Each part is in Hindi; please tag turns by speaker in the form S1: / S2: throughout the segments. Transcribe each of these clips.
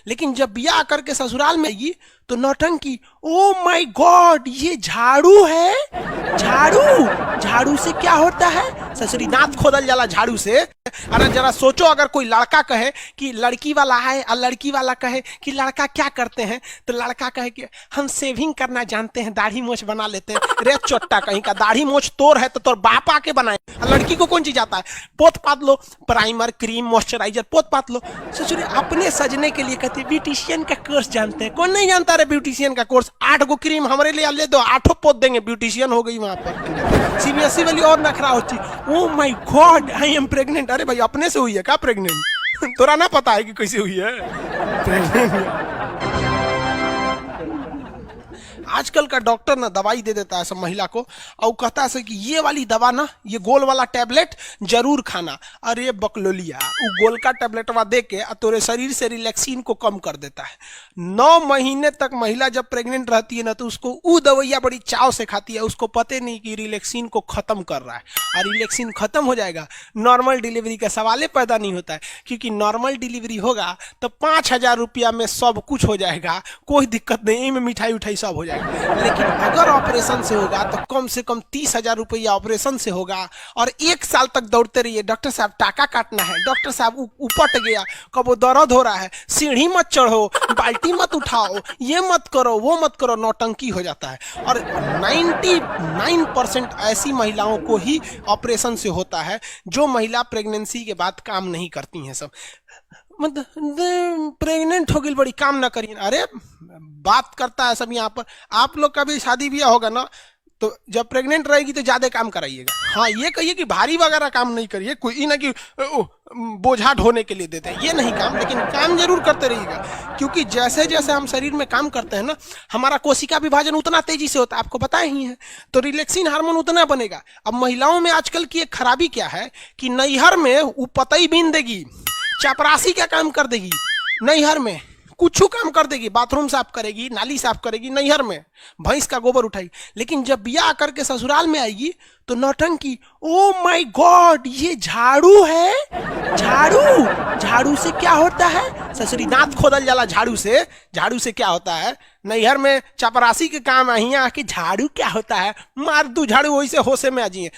S1: लेकिन जब ब्याह करके ससुराल में आएगी तो नौटंकी। ओ माय गॉड, ये झाड़ू है। झाड़ू झाड़ू से क्या होता है? ससुरी दांत खोदल जाला झाड़ू से। अरे जरा सोचो, अगर कोई लड़का कहे कि लड़की वाला है और लड़की वाला कहे कि लड़का क्या करते हैं, तो लड़का कहे कि हम सेविंग करना जानते हैं, दाढ़ी मोछ बना लेते हैं। रे चोट्टा कहीं का, दाढ़ी मोछ तोर है तो तोर बाप आके बनाए। लड़की को कौन चीज आता है? पोत पात लो, प्राइमर, क्रीम, मॉइस्चराइजर पोत पात लो। ससुरी अपने सजने के लिए कहते हैं ब्यूटिशियन का कोर्स जानते हैं। कौन नहीं जानता रे ब्यूटिशियन का कोर्स? 8 गो क्रीम हमारे लिए ले दो, 8 पोत देंगे, ब्यूटिशियन हो गई वहां पर। सीबीएसई वाली और नखरा होती। Oh my God, I am pregnant. अरे भाई अपने से हुई है क्या प्रेग्नेंट? तोरा ना पता है कि कैसे हुई है प्रेग्नेंट? आजकल का डॉक्टर ना दवाई दे देता है सब महिला को और कहता है कि ये वाली दवा ना, ये गोल वाला टैबलेट जरूर खाना। अरे बकलोलिया, वो गोल का टैबलेटवा दे के तोरे शरीर से रिलैक्सिन को कम कर देता है। 9 महीने तक महिला जब प्रेग्नेंट रहती है ना, तो उसको वो दवाइयाँ बड़ी चाव से खाती है। उसको पता नहीं कि रिलैक्सिन को खत्म कर रहा है, और रिलैक्सिन खत्म हो जाएगा नॉर्मल डिलीवरी का सवाल पैदा नहीं होता है। क्योंकि नॉर्मल डिलीवरी होगा तो 5,000 रुपया में सब कुछ हो जाएगा, कोई दिक्कत नहीं, में मिठाई उठाई सब हो जाएगा। लेकिन अगर ऑपरेशन से होगा तो कम से कम 30,000 रुपया ऑपरेशन से होगा, और 1 साल तक दौड़ते रहिए, डॉक्टर साहब टाका काटना है, डॉक्टर साहब उपट गया, कब वो दर्द हो रहा है, सीढ़ी मत चढ़ो, बाल्टी मत उठाओ, ये मत करो, वो मत करो, नौटंकी हो जाता है। और 99% ऐसी महिलाओं को ही ऑपरेशन से होता है जो महिला प्रेगनेंसी के बाद काम नहीं करती हैं। सब मतलब प्रेग्नेंट हो गई, बड़ी काम ना करिए। अरे बात करता है सब यहाँ पर। आप लोग का भी शादी ब्याह होगा ना, तो जब प्रेग्नेंट रहेगी तो ज्यादा काम कराइएगा। हाँ, ये कहिए कि भारी वगैरह काम नहीं करिए, कोई ना कि बोझा ढोने के लिए देते हैं, ये नहीं काम, लेकिन काम जरूर करते रहिएगा। क्योंकि जैसे जैसे हम शरीर में काम करते हैं ना, हमारा कोशिका विभाजन उतना तेजी से होता है, आपको पता ही है। तो रिलैक्सिन हार्मोन उतना बनेगा। अब महिलाओं में आजकल की एक खराबी क्या है कि नैहर में वो पतई बीन देगी, चपरासी का काम कर देगी, नैहर में कुछ काम कर देगी, बाथरूम साफ करेगी, नाली साफ करेगी, नैहर में भैंस का गोबर उठाएगी। लेकिन जब ब्याह करके ससुराल में आएगी तो नौटंकी। ओ माय गॉड, ये झाड़ू है। झाड़ू झाड़ू से क्या होता है? ससुरी दांत खोदल जाला झाड़ू से। झाड़ू से क्या होता है? नैहर में चपरासी के काम है, यहाँ आके झाड़ू क्या होता है? मार दू झाड़ू, वही से होशे में आ जाइए।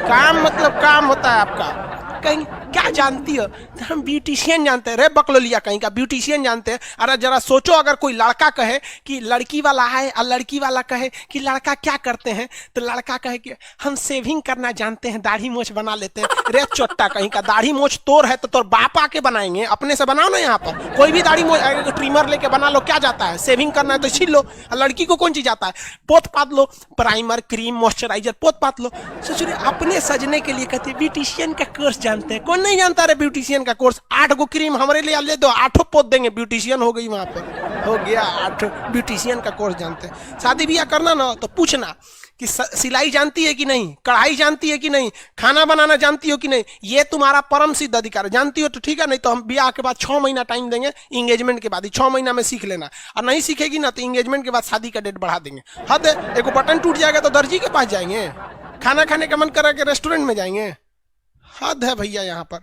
S1: काम मतलब काम होता है आपका। कहीं क्या जानती हो? तो हम ब्यूटिशियन जानते हैं। रे बकलोलिया कहीं का, ब्यूटिशियन जानते हैं। अरे जरा सोचो, अगर कोई लड़का कहे कि लड़की वाला है और लड़की वाला कहे कि लड़का क्या करते हैं, तो लड़का कहे कि हम सेविंग करना जानते हैं, दाढ़ी मोछ बना लेते हैं। रे चोट्टा कहीं का, दाढ़ी मोछ तोर है तो तोर बाप आके बनाएंगे, अपने से बनाओ ना। यहाँ पर कोई भी दाढ़ी मोछ ट्रिमर लेके बना लो, क्या जाता है? सेविंग करना है तो छील लो। लड़की को कौन चीज आता है? पोत पात लो, प्राइमर, क्रीम, मॉइस्चराइजर पोत पात लो। सोचिए अपने सजने के लिए कहते हैं ब्यूटिशियन का कोर्स जानते हैं। कौन नहीं जानता रे ब्यूटिशियन का कोर्स? 8 गो क्रीम हमारे लिए ले दो, 8 पोत देंगे, ब्यूटिशियन हो गई वहां पर, हो गया 8। ब्यूटिशियन का कोर्स जानते हैं। शादी ब्याह करना ना तो पूछना कि सिलाई जानती है कि नहीं, कढ़ाई जानती है कि नहीं, खाना बनाना जानती हो कि नहीं। ये तुम्हारा परम सिद्ध अधिकार है। जानती हो तो ठीक है, नहीं तो हम ब्याह के बाद 6 महीना टाइम देंगे, इंगेजमेंट के बाद ही 6 महीना में सीख लेना। और नहीं सीखेगी ना तो इंगेजमेंट के बाद शादी का डेट बढ़ा देंगे। हद है, एक बटन टूट जाएगा तो दर्जी के पास जाएंगे, खाना खाने का मन करा के रेस्टोरेंट में जाएंगे। हद है भैया यहाँ पर।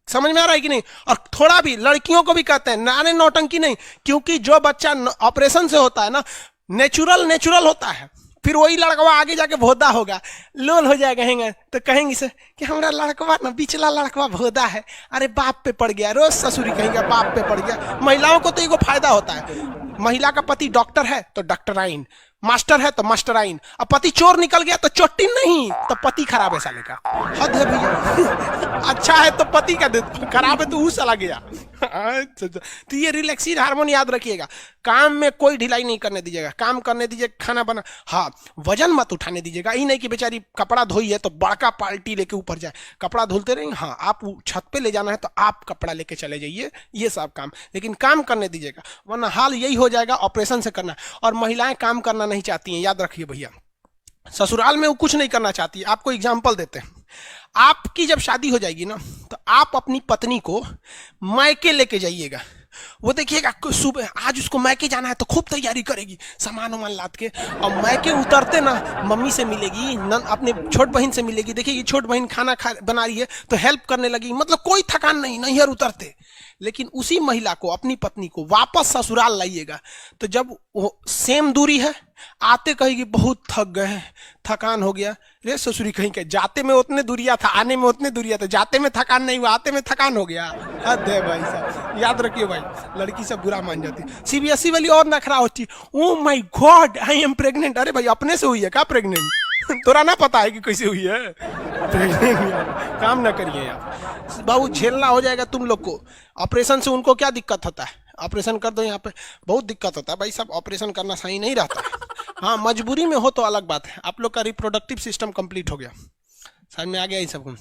S1: समझ में आ रहा है कि नहीं? और थोड़ा भी लड़कियों को भी कहते हैं नारे नौटंकी नहीं, क्योंकि जो बच्चा ऑपरेशन से होता है ना, नेचुरल होता है। फिर वही लड़कवा आगे जाके भोदा होगा, लोल हो जाएगा, हैंगे तो कहेंगे से कि हमारा लड़कवा ना, पिछला लड़कवा भोदा है। अरे बाप पे पड़ गया, रोज ससुरी कहेंगे बाप पे पड़ गया। महिलाओं को तो एगो फायदा होता है, महिला का पति डॉक्टर है तो डॉक्टराइन, मास्टर है तो मास्टराइन। अब पति चोर निकल गया तो चोट्टी नहीं, तो पति खराब है साले का। हद है भैया। अच्छा है तो पति का, खराब है तो वो साला गया। तो ये रिलैक्सिन हार्मोन याद रखिएगा। काम में कोई ढिलाई नहीं करने दीजिएगा, काम करने दीजिए, खाना बना। हाँ, वजन मत उठाने दीजिएगा। ये नहीं कि बेचारी कपड़ा धोई है तो बड़का पाल्टी लेके ऊपर जाए, कपड़ा धुलते रहेंगे। हाँ, आप छत पे ले जाना है तो आप कपड़ा लेके चले जाइए, ये सब काम, लेकिन काम करने दीजिएगा, वरना हाल यही हो जाएगा ऑपरेशन से करना। और महिलाएं काम करना नहीं चाहती हैं, याद रखिए भैया। ससुराल में वो कुछ नहीं करना चाहती है। आपको एग्जाम्पल देते हैं। आपकी जब शादी हो जाएगी ना, तो आप अपनी पत्नी को मायके लेके जाइएगा। वो देखिएगा सुबह आज उसको मैके जाना है तो खूब तैयारी करेगी, सामान वामान लाद के, और मैके उतरते ना मम्मी से मिलेगी, अपने छोट बहन से मिलेगी, देखिए छोट बहन खाना बना रही है तो हेल्प करने लगी, मतलब कोई थकान नहीं, नैहर उतरते। लेकिन उसी महिला को, अपनी पत्नी को वापस ससुराल लाइएगा तो जब वो सेम दूरी है, आते कहेगी बहुत थक गए हैं, थकान हो गया। रे ससुरी कहीं के, जाते में उतने दूरिया था, आने में उतने दूरिया था, जाते में थकान नहीं हुआ, आते में थकान हो गया। हद है भाई साहब, याद रखिए भाई, लड़की सब बुरा मान जाती। सीबीएसई वाली और नखरा होती, oh my God I am pregnant. अरे भाई अपने से हुई है क्या प्रेग्नेंट? तोरा ना पता है कि कैसे हुई है प्रेग्नेंट? काम ना करिए यार, बहुत झेलना हो जाएगा तुम लोग को। ऑपरेशन से उनको क्या दिक्कत होता है, ऑपरेशन कर दो, यहाँ पे बहुत दिक्कत होता है भाई साहब, ऑपरेशन करना सही नहीं रहता है। हाँ मजबूरी में हो तो अलग बात है। आप लोग का रिप्रोडक्टिव सिस्टम कंप्लीट हो गया, समझ में आ गया ये सब।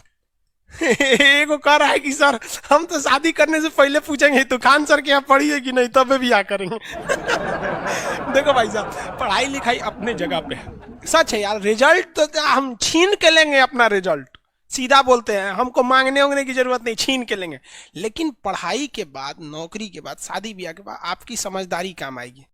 S1: एगो कह रहा है कि सर हम तो शादी करने से पहले पूछेंगे तो खान सर के यहाँ पढ़ी है कि नहीं, तब भी आ करेंगे। देखो भाई साहब, पढ़ाई लिखाई अपने जगह पे है, सच है यार। रिजल्ट तो हम छीन के लेंगे, अपना रिजल्ट सीधा बोलते हैं, हमको मांगने उंगने की जरूरत नहीं, छीन के लेंगे। लेकिन पढ़ाई के बाद, नौकरी के बाद, शादी ब्याह के बाद आपकी समझदारी काम आएगी।